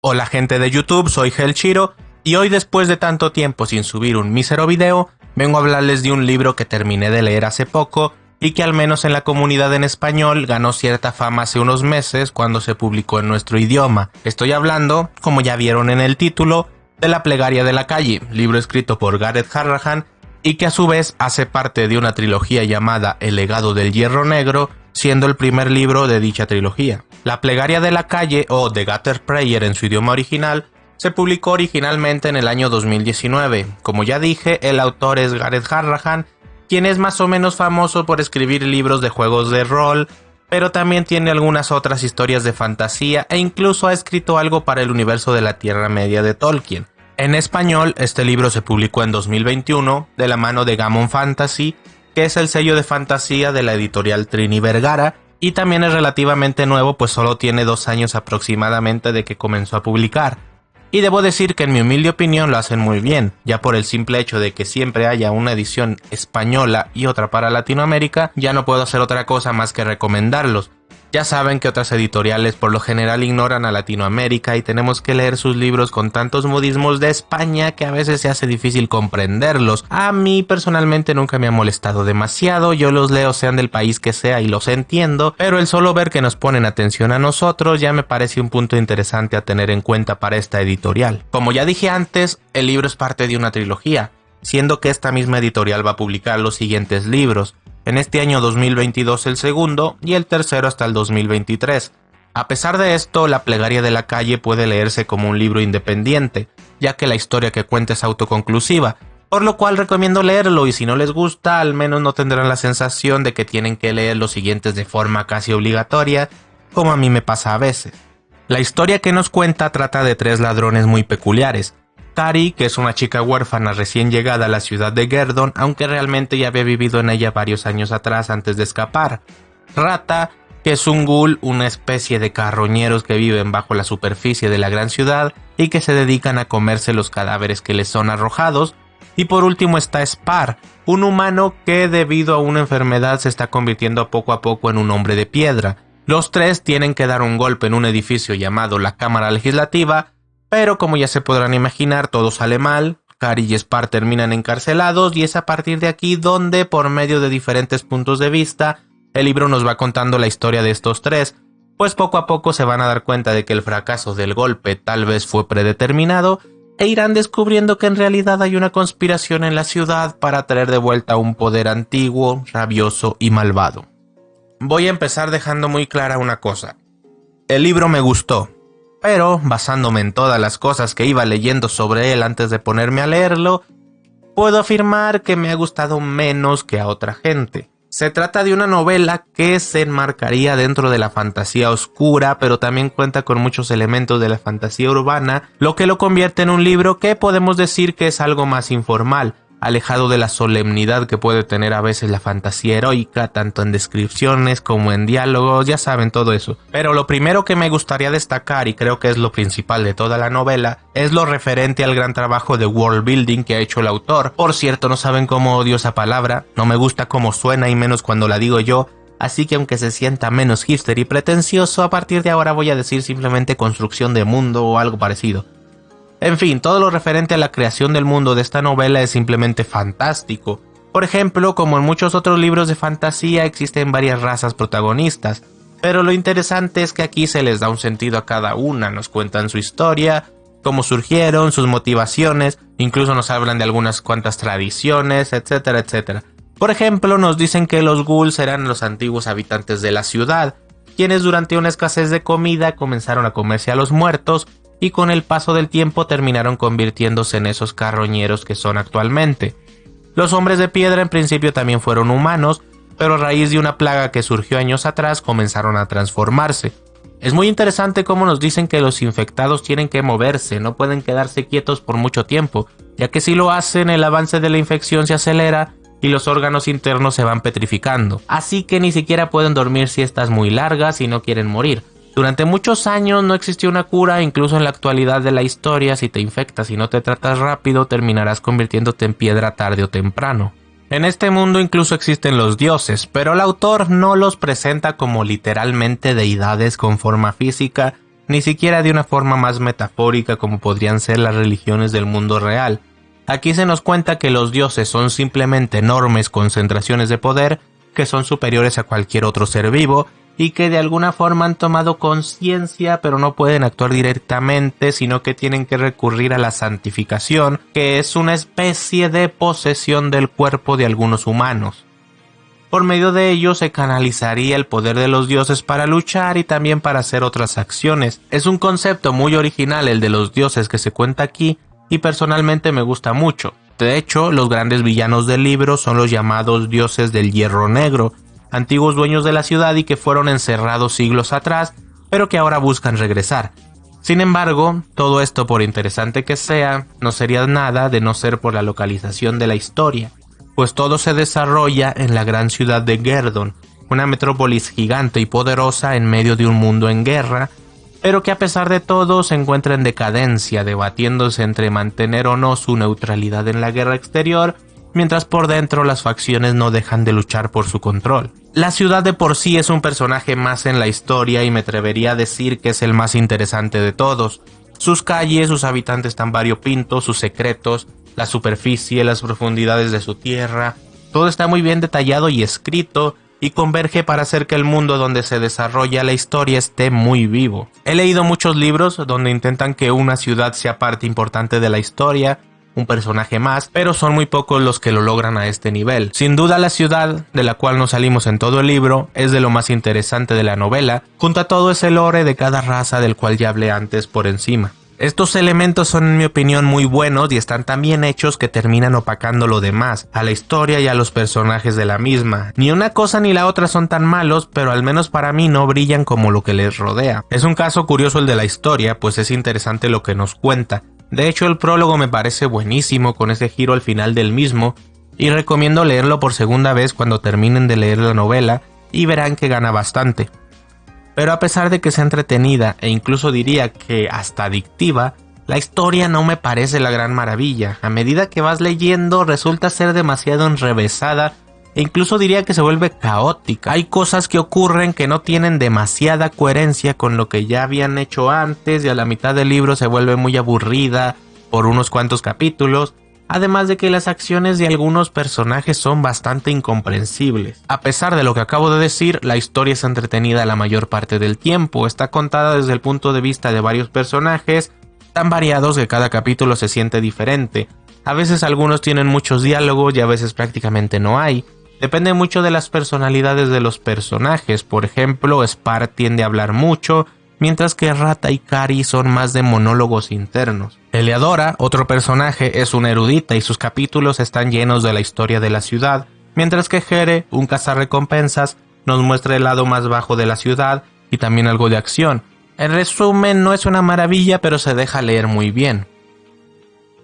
Hola gente de YouTube, soy Helchiro y hoy, después de tanto tiempo sin subir un mísero video, vengo a hablarles de un libro que terminé de leer hace poco y que al menos en la comunidad en español ganó cierta fama hace unos meses cuando se publicó en nuestro idioma. Estoy hablando, como ya vieron en el título, de La Plegaria de la Calle, libro escrito por Gareth Harrahan y que a su vez hace parte de una trilogía llamada El Legado del Hierro Negro, siendo el primer libro de dicha trilogía. La Plegaria de la Calle, o The Gutter Prayer en su idioma original, se publicó originalmente en el año 2019. Como ya dije, el autor es Gareth Harrahan, quien es más o menos famoso por escribir libros de juegos de rol, pero también tiene algunas otras historias de fantasía e incluso ha escrito algo para el universo de la Tierra Media de Tolkien. En español, este libro se publicó en 2021 de la mano de Gammon Fantasy, que es el sello de fantasía de la editorial Trini Vergara, y también es relativamente nuevo, pues solo tiene 2 años aproximadamente de que comenzó a publicar. Y debo decir que en mi humilde opinión lo hacen muy bien, ya por el simple hecho de que siempre haya una edición española y otra para Latinoamérica, ya no puedo hacer otra cosa más que recomendarlos. Ya saben que otras editoriales por lo general ignoran a Latinoamérica y tenemos que leer sus libros con tantos modismos de España que a veces se hace difícil comprenderlos. A mí personalmente nunca me ha molestado demasiado, yo los leo sean del país que sea y los entiendo, pero el solo ver que nos ponen atención a nosotros ya me parece un punto interesante a tener en cuenta para esta editorial. Como ya dije antes, el libro es parte de una trilogía, siendo que esta misma editorial va a publicar los siguientes libros. En este año 2022 el segundo y el tercero hasta el 2023. A pesar de esto, La Plegaria de la Calle puede leerse como un libro independiente, ya que la historia que cuenta es autoconclusiva, por lo cual recomiendo leerlo y si no les gusta, al menos no tendrán la sensación de que tienen que leer los siguientes de forma casi obligatoria, como a mí me pasa a veces. La historia que nos cuenta trata de 3 ladrones muy peculiares. Cari, que es una chica huérfana recién llegada a la ciudad de Gerdon, aunque realmente ya había vivido en ella varios años atrás antes de escapar. Rata, que es un ghoul, una especie de carroñeros que viven bajo la superficie de la gran ciudad y que se dedican a comerse los cadáveres que les son arrojados. Y por último está Spar, un humano que debido a una enfermedad se está convirtiendo poco a poco en un hombre de piedra. Los 3 tienen que dar un golpe en un edificio llamado la Cámara Legislativa, pero como ya se podrán imaginar, todo sale mal, Cari y Spar terminan encarcelados y es a partir de aquí donde, por medio de diferentes puntos de vista, el libro nos va contando la historia de estos 3, pues poco a poco se van a dar cuenta de que el fracaso del golpe tal vez fue predeterminado e irán descubriendo que en realidad hay una conspiración en la ciudad para traer de vuelta un poder antiguo, rabioso y malvado. Voy a empezar dejando muy clara una cosa. El libro me gustó. Pero, basándome en todas las cosas que iba leyendo sobre él antes de ponerme a leerlo, puedo afirmar que me ha gustado menos que a otra gente. Se trata de una novela que se enmarcaría dentro de la fantasía oscura, pero también cuenta con muchos elementos de la fantasía urbana, lo que lo convierte en un libro que podemos decir que es algo más informal, alejado de la solemnidad que puede tener a veces la fantasía heroica, tanto en descripciones como en diálogos, ya saben todo eso. Pero lo primero que me gustaría destacar, y creo que es lo principal de toda la novela, es lo referente al gran trabajo de world building que ha hecho el autor. Por cierto, no saben cómo odio esa palabra, no me gusta cómo suena y menos cuando la digo yo, así que aunque se sienta menos hipster y pretencioso, a partir de ahora voy a decir simplemente construcción de mundo o algo parecido. En fin, todo lo referente a la creación del mundo de esta novela es simplemente fantástico. Por ejemplo, como en muchos otros libros de fantasía existen varias razas protagonistas, pero lo interesante es que aquí se les da un sentido a cada una, nos cuentan su historia, cómo surgieron, sus motivaciones, incluso nos hablan de algunas cuantas tradiciones, etcétera, etcétera. Por ejemplo, nos dicen que los ghouls eran los antiguos habitantes de la ciudad, quienes durante una escasez de comida comenzaron a comerse a los muertos, y con el paso del tiempo terminaron convirtiéndose en esos carroñeros que son actualmente. Los hombres de piedra en principio también fueron humanos, pero a raíz de una plaga que surgió años atrás comenzaron a transformarse. Es muy interesante cómo nos dicen que los infectados tienen que moverse, no pueden quedarse quietos por mucho tiempo, ya que si lo hacen el avance de la infección se acelera y los órganos internos se van petrificando, así que ni siquiera pueden dormir siestas muy largas y no quieren morir. Durante muchos años no existió una cura, incluso en la actualidad de la historia, si te infectas y no te tratas rápido, terminarás convirtiéndote en piedra tarde o temprano. En este mundo incluso existen los dioses, pero el autor no los presenta como literalmente deidades con forma física, ni siquiera de una forma más metafórica como podrían ser las religiones del mundo real. Aquí se nos cuenta que los dioses son simplemente enormes concentraciones de poder que son superiores a cualquier otro ser vivo y que de alguna forma han tomado conciencia, pero no pueden actuar directamente, sino que tienen que recurrir a la santificación, que es una especie de posesión del cuerpo de algunos humanos. Por medio de ello se canalizaría el poder de los dioses para luchar y también para hacer otras acciones. Es un concepto muy original el de los dioses que se cuenta aquí y personalmente me gusta mucho. De hecho, los grandes villanos del libro son los llamados dioses del Hierro Negro, antiguos dueños de la ciudad y que fueron encerrados siglos atrás, pero que ahora buscan regresar. Sin embargo, todo esto, por interesante que sea, no sería nada de no ser por la localización de la historia, pues todo se desarrolla en la gran ciudad de Gerdon, una metrópolis gigante y poderosa en medio de un mundo en guerra, pero que a pesar de todo se encuentra en decadencia, debatiéndose entre mantener o no su neutralidad en la guerra exterior, mientras por dentro las facciones no dejan de luchar por su control. La ciudad de por sí es un personaje más en la historia y me atrevería a decir que es el más interesante de todos. Sus calles, sus habitantes tan variopintos, sus secretos, la superficie, las profundidades de su tierra, todo está muy bien detallado y escrito y converge para hacer que el mundo donde se desarrolla la historia esté muy vivo. He leído muchos libros donde intentan que una ciudad sea parte importante de la historia, un personaje más, pero son muy pocos los que lo logran a este nivel. Sin duda la ciudad, de la cual nos salimos en todo el libro, es de lo más interesante de la novela, junto a todo ese lore de cada raza del cual ya hablé antes por encima. Estos elementos son en mi opinión muy buenos y están tan bien hechos que terminan opacando lo demás, a la historia y a los personajes de la misma. Ni una cosa ni la otra son tan malos, pero al menos para mí no brillan como lo que les rodea. Es un caso curioso el de la historia, pues es interesante lo que nos cuenta. De hecho, el prólogo me parece buenísimo con ese giro al final del mismo, y recomiendo leerlo por segunda vez cuando terminen de leer la novela y verán que gana bastante. Pero a pesar de que sea entretenida e incluso diría que hasta adictiva, la historia no me parece la gran maravilla. A medida que vas leyendo resulta ser demasiado enrevesada e incluso diría que se vuelve caótica. Hay cosas que ocurren que no tienen demasiada coherencia con lo que ya habían hecho antes y a la mitad del libro se vuelve muy aburrida por unos cuantos capítulos. Además de que las acciones de algunos personajes son bastante incomprensibles. A pesar de lo que acabo de decir, la historia es entretenida la mayor parte del tiempo. Está contada desde el punto de vista de varios personajes, tan variados que cada capítulo se siente diferente. A veces algunos tienen muchos diálogos y a veces prácticamente no hay. Depende mucho de las personalidades de los personajes. Por ejemplo, Spar tiende a hablar mucho, mientras que Rata y Kari son más de monólogos internos. Eleadora, otro personaje, es una erudita y sus capítulos están llenos de la historia de la ciudad, mientras que Here, un cazarrecompensas, nos muestra el lado más bajo de la ciudad y también algo de acción. En resumen, no es una maravilla, pero se deja leer muy bien.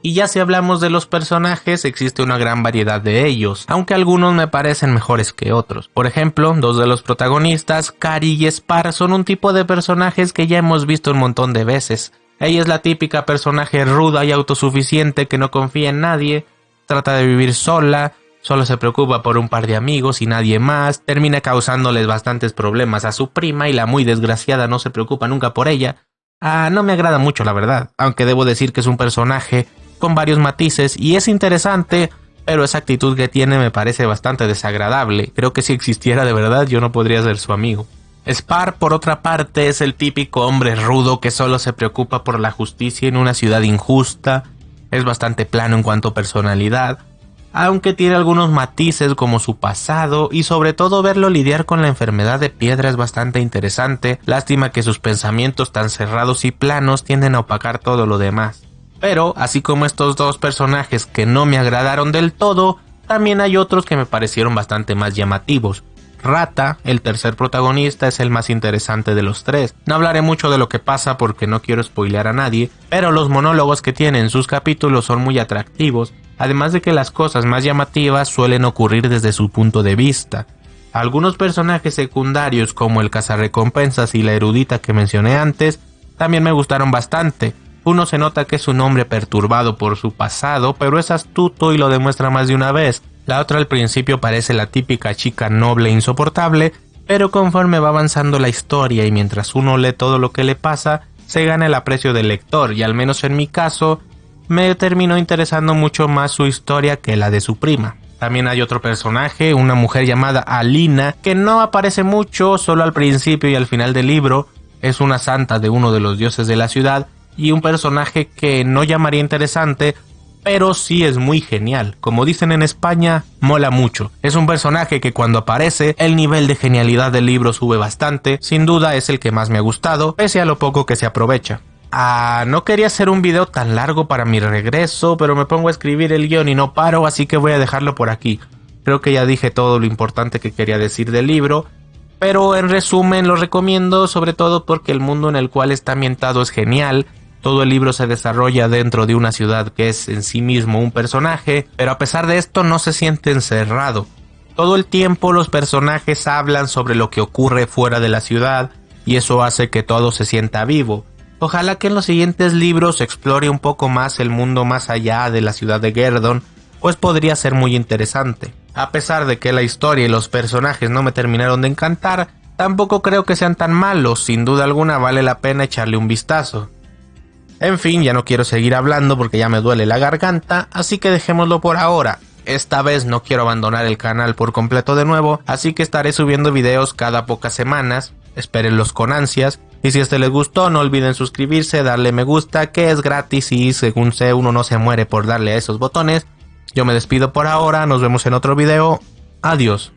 Y ya si hablamos de los personajes, existe una gran variedad de ellos, aunque algunos me parecen mejores que otros. Por ejemplo, dos de los protagonistas, Kari y Spar, son un tipo de personajes que ya hemos visto un montón de veces. Ella es la típica personaje ruda y autosuficiente que no confía en nadie, trata de vivir sola, solo se preocupa por un par de amigos y nadie más, termina causándoles bastantes problemas a su prima y la muy desgraciada no se preocupa nunca por ella. No me agrada mucho la verdad, aunque debo decir que es un personaje con varios matices y es interesante, pero esa actitud que tiene me parece bastante desagradable. Creo que si existiera de verdad yo no podría ser su amigo. Spar, por otra parte, es el típico hombre rudo que solo se preocupa por la justicia en una ciudad injusta. Es bastante plano en cuanto a personalidad, aunque tiene algunos matices como su pasado y sobre todo verlo lidiar con la enfermedad de piedra es bastante interesante. Lástima que sus pensamientos tan cerrados y planos tienden a opacar todo lo demás. Pero, así como estos dos personajes que no me agradaron del todo, también hay otros que me parecieron bastante más llamativos. Rata, el tercer protagonista, es el más interesante de los tres. No hablaré mucho de lo que pasa porque no quiero spoilear a nadie, pero los monólogos que tiene en sus capítulos son muy atractivos, además de que las cosas más llamativas suelen ocurrir desde su punto de vista. Algunos personajes secundarios como el cazarrecompensas y la erudita que mencioné antes, también me gustaron bastante. Uno se nota que es un hombre perturbado por su pasado, pero es astuto y lo demuestra más de una vez. La otra al principio parece la típica chica noble e insoportable, pero conforme va avanzando la historia y mientras uno lee todo lo que le pasa, se gana el aprecio del lector, y al menos en mi caso, me terminó interesando mucho más su historia que la de su prima. También hay otro personaje, una mujer llamada Alina, que no aparece mucho, solo al principio y al final del libro. Es una santa de uno de los dioses de la ciudad y un personaje que no llamaría interesante, pero sí es muy genial. Como dicen en España, mola mucho. Es un personaje que cuando aparece, el nivel de genialidad del libro sube bastante. Sin duda es el que más me ha gustado, pese a lo poco que se aprovecha. No quería hacer un video tan largo para mi regreso, pero me pongo a escribir el guión y no paro, así que voy a dejarlo por aquí. Creo que ya dije todo lo importante que quería decir del libro, pero en resumen lo recomiendo sobre todo porque el mundo en el cual está ambientado es genial. Todo el libro se desarrolla dentro de una ciudad que es en sí mismo un personaje, pero a pesar de esto no se siente encerrado. Todo el tiempo los personajes hablan sobre lo que ocurre fuera de la ciudad y eso hace que todo se sienta vivo. Ojalá que en los siguientes libros se explore un poco más el mundo más allá de la ciudad de Gerdon, pues podría ser muy interesante. A pesar de que la historia y los personajes no me terminaron de encantar, tampoco creo que sean tan malos, sin duda alguna vale la pena echarle un vistazo. En fin, ya no quiero seguir hablando porque ya me duele la garganta, así que dejémoslo por ahora. Esta vez no quiero abandonar el canal por completo de nuevo, así que estaré subiendo videos cada pocas semanas, espérenlos con ansias. Y si les gustó, no olviden suscribirse, darle me gusta, que es gratis y según sé uno no se muere por darle a esos botones. Yo me despido por ahora, nos vemos en otro video, adiós.